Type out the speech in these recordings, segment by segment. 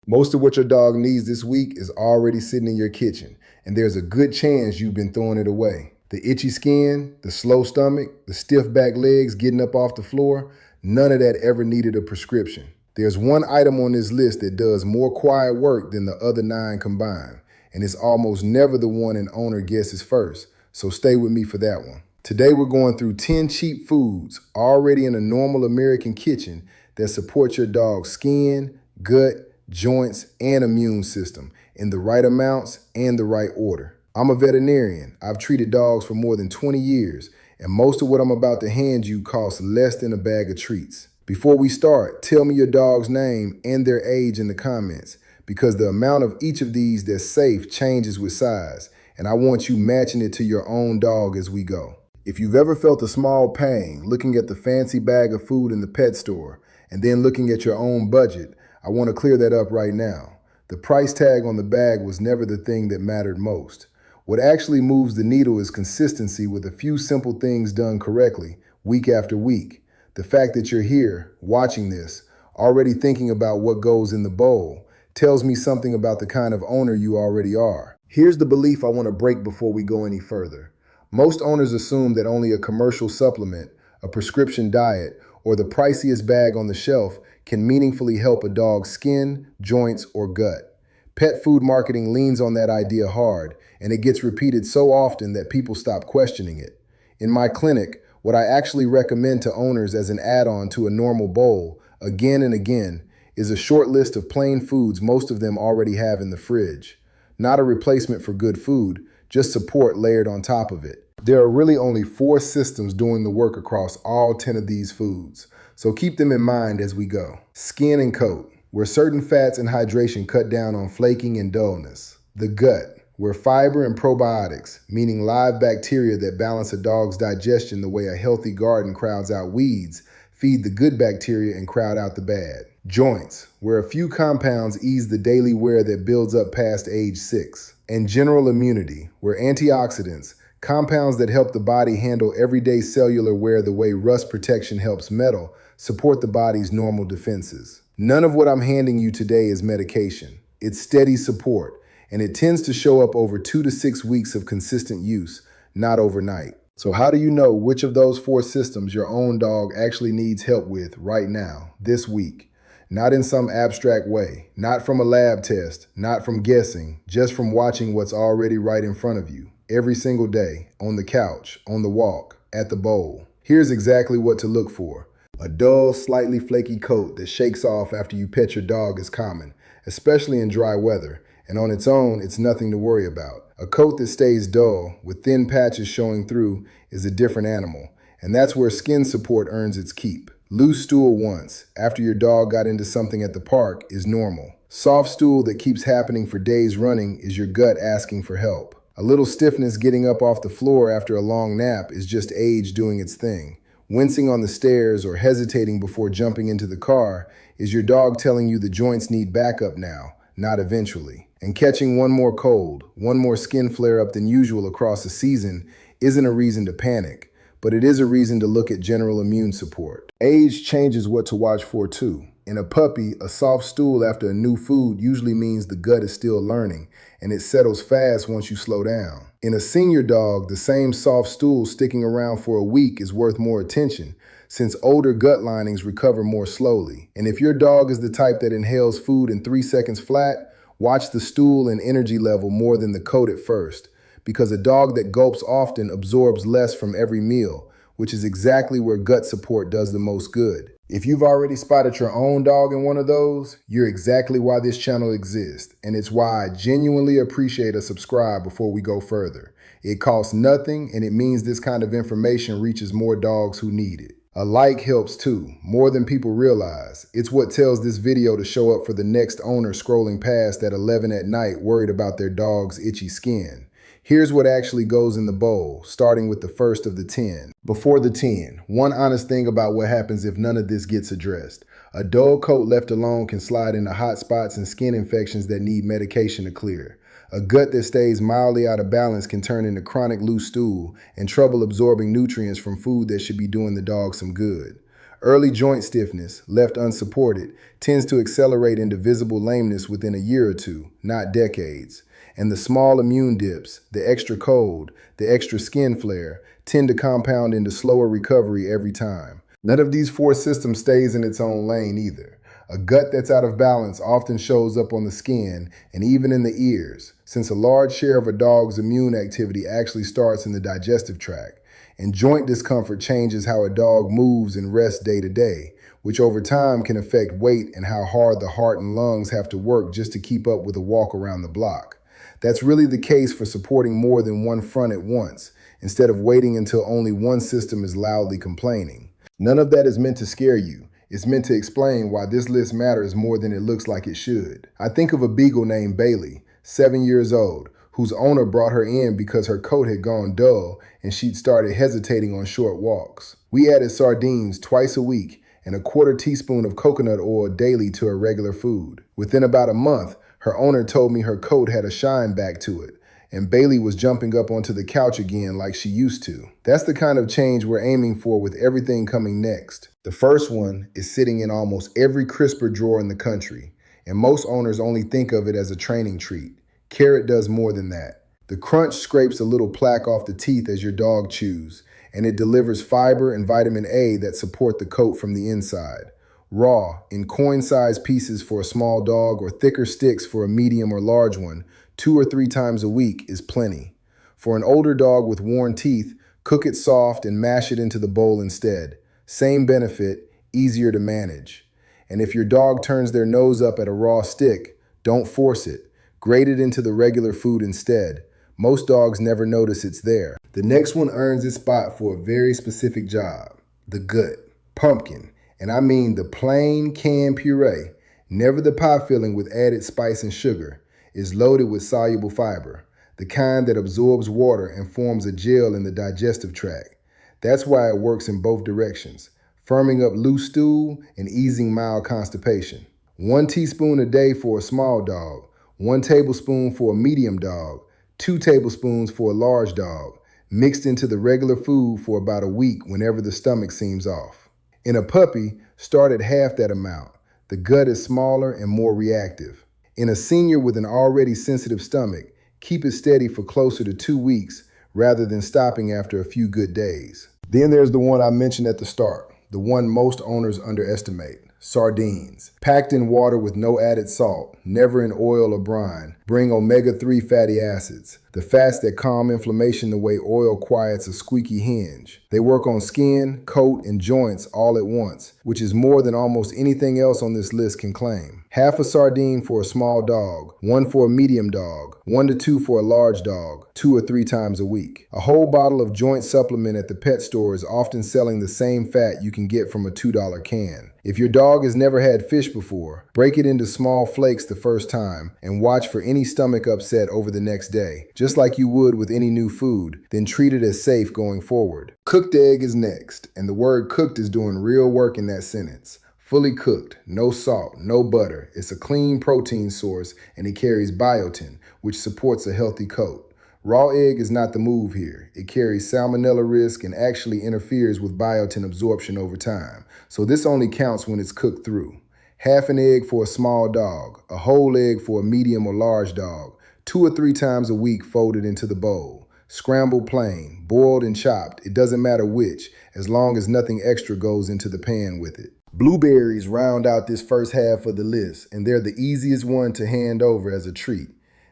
Most of what your dog needs this week is already sitting in your kitchen, and there's a good chance you've been throwing it away. The itchy skin, the slow stomach, the stiff back legs getting up off the floor, none of that ever needed a prescription. There's one item on this list that does more quiet work than the other 9 combined, and it's almost never the one an owner guesses first, so stay with me for that one. Today we're going through 10 cheap foods already in a normal American kitchen that support your dog's skin, gut, joints, and immune system in the right amounts and the right order. I'm a veterinarian. I've treated dogs for more than 20 years, and most of what I'm about to hand you costs less than a bag of treats. Before we start, tell me your dog's name and their age in the comments, because the amount of each of these that's safe changes with size, and I want you matching it to your own dog as we go. If you've ever felt a small pain looking at the fancy bag of food in the pet store and then looking at your own budget, I want to clear that up right now. The price tag on the bag was never the thing that mattered most. What actually moves the needle is consistency with a few simple things done correctly, week after week. The fact that you're here, watching this, already thinking about what goes in the bowl, tells me something about the kind of owner you already are. Here's the belief I want to break before we go any further. Most owners assume that only a commercial supplement, a prescription diet, or the priciest bag on the shelf can meaningfully help a dog's skin, joints, or gut. Pet food marketing leans on that idea hard, and it gets repeated so often that people stop questioning it. In my clinic, what I actually recommend to owners as an add-on to a normal bowl, again and again, is a short list of plain foods most of them already have in the fridge. Not a replacement for good food, just support layered on top of it. There are really only 4 systems doing the work across all 10 of these foods, so keep them in mind as we go. Skin and coat, where certain fats and hydration cut down on flaking and dullness. The gut, where fiber and probiotics, meaning live bacteria that balance a dog's digestion the way a healthy garden crowds out weeds, feed the good bacteria and crowd out the bad. Joints, where a few compounds ease the daily wear that builds up past age 6. And general immunity, where antioxidants, compounds that help the body handle everyday cellular wear the way rust protection helps metal, support the body's normal defenses. None of what I'm handing you today is medication. It's steady support, and it tends to show up over 2 to 6 weeks of consistent use, not overnight. So how do you know which of those 4 systems your own dog actually needs help with right now, this week? Not in some abstract way, not from a lab test, not from guessing, just from watching what's already right in front of you. Every single day, on the couch, on the walk, at the bowl. Here's exactly what to look for. A dull, slightly flaky coat that shakes off after you pet your dog is common, especially in dry weather, and on its own, it's nothing to worry about. A coat that stays dull, with thin patches showing through, is a different animal, and that's where skin support earns its keep. Loose stool once, after your dog got into something at the park, is normal. Soft stool that keeps happening for days running is your gut asking for help. A little stiffness getting up off the floor after a long nap is just age doing its thing. Wincing on the stairs or hesitating before jumping into the car is your dog telling you the joints need backup now, not eventually. And catching one more cold, one more skin flare-up than usual across a season isn't a reason to panic, but it is a reason to look at general immune support. Age changes what to watch for too. In a puppy, a soft stool after a new food usually means the gut is still learning, and it settles fast once you slow down. In a senior dog, the same soft stool sticking around for a week is worth more attention, since older gut linings recover more slowly. And if your dog is the type that inhales food in 3 seconds flat, watch the stool and energy level more than the coat at first, because a dog that gulps often absorbs less from every meal, which is exactly where gut support does the most good. If you've already spotted your own dog in one of those, you're exactly why this channel exists, and it's why I genuinely appreciate a subscribe before we go further. It costs nothing, and it means this kind of information reaches more dogs who need it. A like helps too, more than people realize. It's what tells this video to show up for the next owner scrolling past at 11 at night worried about their dog's itchy skin. Here's what actually goes in the bowl, starting with the first of the 10. Before the 10, one honest thing about what happens if none of this gets addressed. A dull coat left alone can slide into hot spots and skin infections that need medication to clear. A gut that stays mildly out of balance can turn into chronic loose stool and trouble absorbing nutrients from food that should be doing the dog some good. Early joint stiffness, left unsupported, tends to accelerate into visible lameness within a year or two, not decades. And the small immune dips, the extra cold, the extra skin flare, tend to compound into slower recovery every time. None of these four systems stays in its own lane either. A gut that's out of balance often shows up on the skin and even in the ears, since a large share of a dog's immune activity actually starts in the digestive tract. And joint discomfort changes how a dog moves and rests day to day, which over time can affect weight and how hard the heart and lungs have to work just to keep up with a walk around the block. That's really the case for supporting more than one front at once, instead of waiting until only one system is loudly complaining. None of that is meant to scare you. It's meant to explain why this list matters more than it looks like it should. I think of a beagle named Bailey, 7 years old, whose owner brought her in because her coat had gone dull and she'd started hesitating on short walks. We added sardines twice a week and a quarter teaspoon of coconut oil daily to her regular food. Within about a month, her owner told me her coat had a shine back to it, and Bailey was jumping up onto the couch again like she used to. That's the kind of change we're aiming for with everything coming next. The first one is sitting in almost every crisper drawer in the country, and most owners only think of it as a training treat. Carrot does more than that. The crunch scrapes a little plaque off the teeth as your dog chews, and it delivers fiber and vitamin A that support the coat from the inside. Raw, in coin-sized pieces for a small dog or thicker sticks for a medium or large one, 2 or 3 times a week is plenty. For an older dog with worn teeth, cook it soft and mash it into the bowl instead. Same benefit, easier to manage. And if your dog turns their nose up at a raw stick, don't force it. Grate it into the regular food instead. Most dogs never notice it's there. The next one earns its spot for a very specific job, the gut. Pumpkin, and I mean the plain canned puree, never the pie filling with added spice and sugar, is loaded with soluble fiber, the kind that absorbs water and forms a gel in the digestive tract. That's why it works in both directions, firming up loose stool and easing mild constipation. 1 teaspoon a day for a small dog, 1 tablespoon for a medium dog, 2 tablespoons for a large dog, mixed into the regular food for about a week whenever the stomach seems off. In a puppy, start at half that amount. The gut is smaller and more reactive. In a senior with an already sensitive stomach, keep it steady for closer to 2 weeks rather than stopping after a few good days. Then there's the one I mentioned at the start, the one most owners underestimate. Sardines. Packed in water with no added salt, never in oil or brine, bring omega-3 fatty acids, the fats that calm inflammation the way oil quiets a squeaky hinge. They work on skin, coat, and joints all at once, which is more than almost anything else on this list can claim. Half a sardine for a small dog, 1 for a medium dog, 1 to 2 for a large dog, 2 or 3 times a week. A whole bottle of joint supplement at the pet store is often selling the same fat you can get from a $2 can. If your dog has never had fish before, break it into small flakes the first time and watch for any stomach upset over the next day, just like you would with any new food, then treat it as safe going forward. Cooked egg is next, and the word cooked is doing real work in that sentence. Fully cooked, no salt, no butter. It's a clean protein source and it carries biotin, which supports a healthy coat. Raw egg is not the move here. It carries salmonella risk and actually interferes with biotin absorption over time. So this only counts when it's cooked through. Half an egg for a small dog, a whole egg for a medium or large dog, 2 or 3 times a week folded into the bowl. Scrambled plain, boiled and chopped, it doesn't matter which, as long as nothing extra goes into the pan with it. Blueberries round out this first half of the list, and they're the easiest one to hand over as a treat.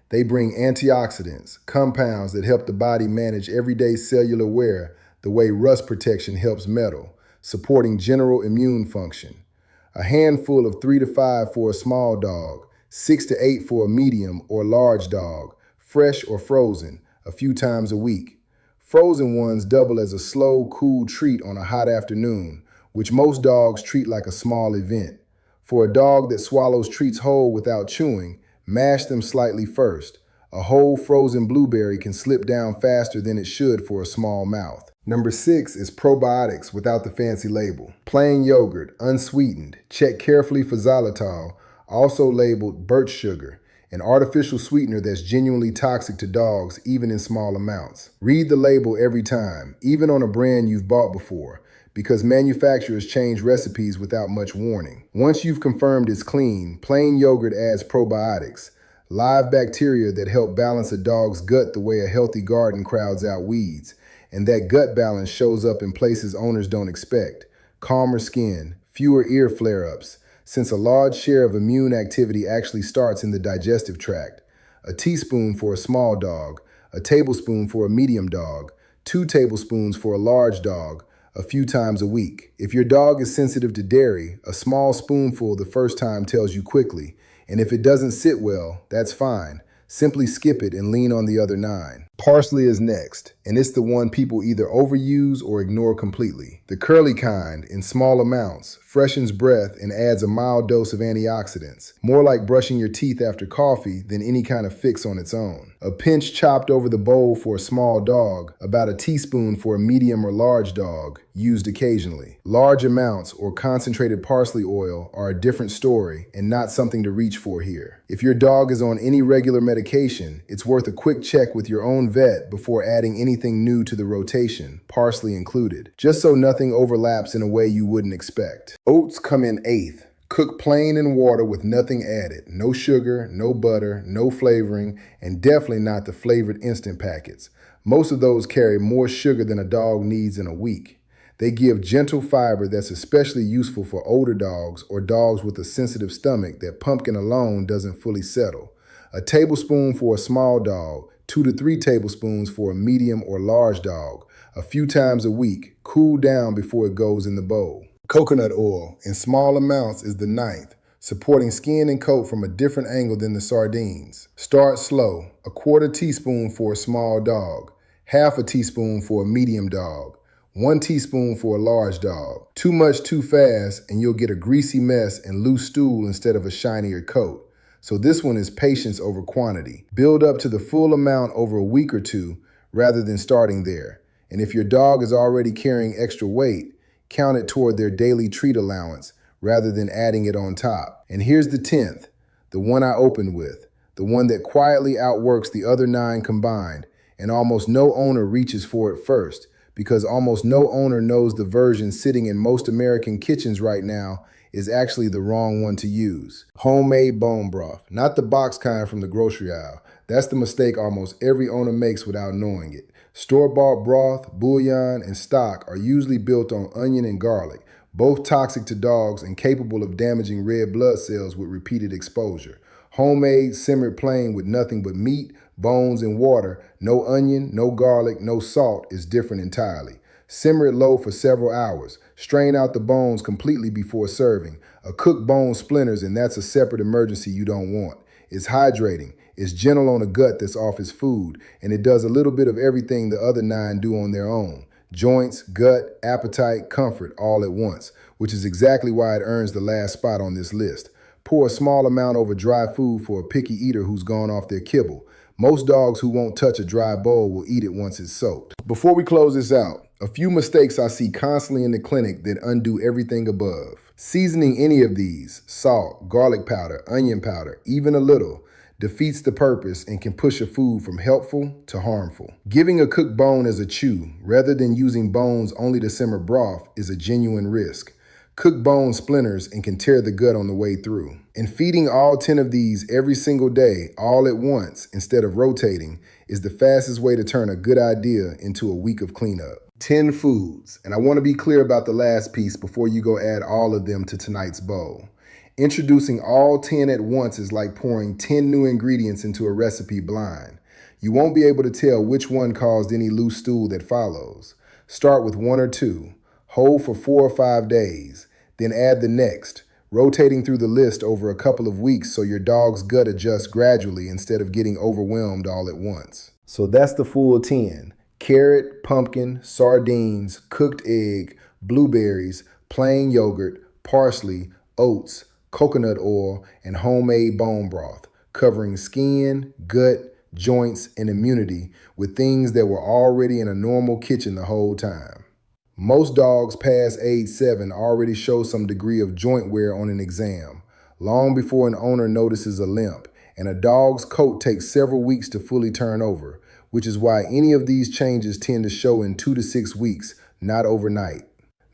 They bring antioxidants, compounds that help the body manage everyday cellular wear the way rust protection helps metal, supporting general immune function. A handful of 3 to 5 for a small dog, 6 to 8 for a medium or large dog, fresh or frozen, a few times a week. Frozen ones double as a slow, cool treat on a hot afternoon, which most dogs treat like a small event. For a dog that swallows treats whole without chewing, mash them slightly first. A whole frozen blueberry can slip down faster than it should for a small mouth. Number 6 is probiotics without the fancy label. Plain yogurt, unsweetened. Check carefully for xylitol, also labeled birch sugar, an artificial sweetener that's genuinely toxic to dogs even in small amounts. Read the label every time, even on a brand you've bought before. because manufacturers change recipes without much warning. Once you've confirmed it's clean, plain yogurt adds probiotics, live bacteria that help balance a dog's gut the way a healthy garden crowds out weeds. And that gut balance shows up in places owners don't expect. Calmer skin, fewer ear flare-ups, since a large share of immune activity actually starts in the digestive tract. A teaspoon for a small dog, a tablespoon for a medium dog, 2 tablespoons for a large dog, a few times a week. If your dog is sensitive to dairy, a small spoonful the first time tells you quickly. And if it doesn't sit well, that's fine. Simply skip it and lean on the other 9. Parsley is next, and it's the one people either overuse or ignore completely. The curly kind, in small amounts, freshens breath and adds a mild dose of antioxidants, more like brushing your teeth after coffee than any kind of fix on its own. A pinch chopped over the bowl for a small dog, about a teaspoon for a medium or large dog, used occasionally. Large amounts or concentrated parsley oil are a different story and not something to reach for here. If your dog is on any regular medication, it's worth a quick check with your own vet before adding anything new to the rotation, parsley included, just so nothing overlaps in a way you wouldn't expect. Oats come in 8th. Cook plain in water with nothing added. No sugar, no butter, no flavoring, and definitely not the flavored instant packets. Most of those carry more sugar than a dog needs in a week. They give gentle fiber that's especially useful for older dogs or dogs with a sensitive stomach that pumpkin alone doesn't fully settle. A tablespoon for a small dog, 2 to 3 tablespoons for a medium or large dog, a few times a week. Cool down before it goes in the bowl. Coconut oil in small amounts is the 9th, supporting skin and coat from a different angle than the sardines. Start slow, a 1/4 teaspoon for a small dog, 1/2 teaspoon for a medium dog, 1 teaspoon for a large dog. Too much too fast and you'll get a greasy mess and loose stool instead of a shinier coat. So this one is patience over quantity. Build up to the full amount over a week or 2 rather than starting there. And if your dog is already carrying extra weight, count it toward their daily treat allowance rather than adding it on top. And here's the 10th, the one I opened with, the one that quietly outworks the other 9 combined, and almost no owner reaches for it first, because almost no owner knows the version sitting in most American kitchens right now is actually the wrong one to use. Homemade bone broth, not the box kind from the grocery aisle. That's the mistake almost every owner makes without knowing it. Store-bought broth, bouillon, and stock are usually built on onion and garlic, both toxic to dogs and capable of damaging red blood cells with repeated exposure. Homemade, simmered plain with nothing but meat, bones, and water, no onion, no garlic, no salt, is different entirely. Simmer it low for several hours. Strain out the bones completely before serving. A cooked bone splinters, and that's a separate emergency you don't want. It's hydrating. It's gentle on a gut that's off its food, and it does a little bit of everything the other 9 do on their own. Joints, gut, appetite, comfort, all at once, which is exactly why it earns the last spot on this list. Pour a small amount over dry food for a picky eater who's gone off their kibble. Most dogs who won't touch a dry bowl will eat it once it's soaked. Before we close this out, a few mistakes I see constantly in the clinic that undo everything above. Seasoning any of these, salt, garlic powder, onion powder, even a little, defeats the purpose and can push a food from helpful to harmful. Giving a cooked bone as a chew, rather than using bones only to simmer broth, is a genuine risk. Cooked bone splinters and can tear the gut on the way through. And feeding all 10 of these every single day, all at once, instead of rotating, is the fastest way to turn a good idea into a week of cleanup. 10 foods, and I want to be clear about the last piece before you go add all of them to tonight's bowl. Introducing all 10 at once is like pouring 10 new ingredients into a recipe blind. You won't be able to tell which one caused any loose stool that follows. Start with 1 or 2. Hold for 4 or 5 days. Then add the next, rotating through the list over a couple of weeks so your dog's gut adjusts gradually instead of getting overwhelmed all at once. So that's the full 10. Carrot, pumpkin, sardines, cooked egg, blueberries, plain yogurt, parsley, oats, coconut oil, and homemade bone broth, covering skin, gut, joints, and immunity with things that were already in a normal kitchen the whole time. Most dogs past age 7 already show some degree of joint wear on an exam, long before an owner notices a limp, and a dog's coat takes several weeks to fully turn over, which is why any of these changes tend to show in 2 to 6 weeks, not overnight.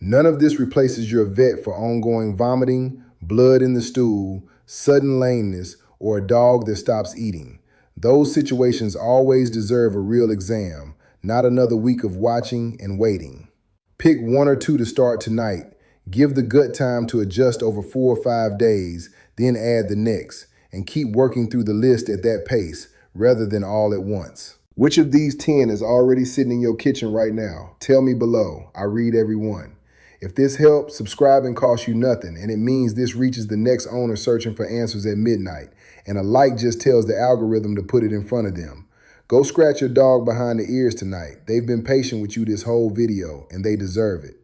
None of this replaces your vet for ongoing vomiting, blood in the stool, sudden lameness, or a dog that stops eating. Those situations always deserve a real exam, not another week of watching and waiting. Pick 1 or 2 to start tonight. Give the gut time to adjust over 4 or 5 days, then add the next, and keep working through the list at that pace rather than all at once. Which of these 10 is already sitting in your kitchen right now? Tell me below. I read every one. If this helps, subscribing costs you nothing, and it means this reaches the next owner searching for answers at midnight. And a like just tells the algorithm to put it in front of them. Go scratch your dog behind the ears tonight. They've been patient with you this whole video, and they deserve it.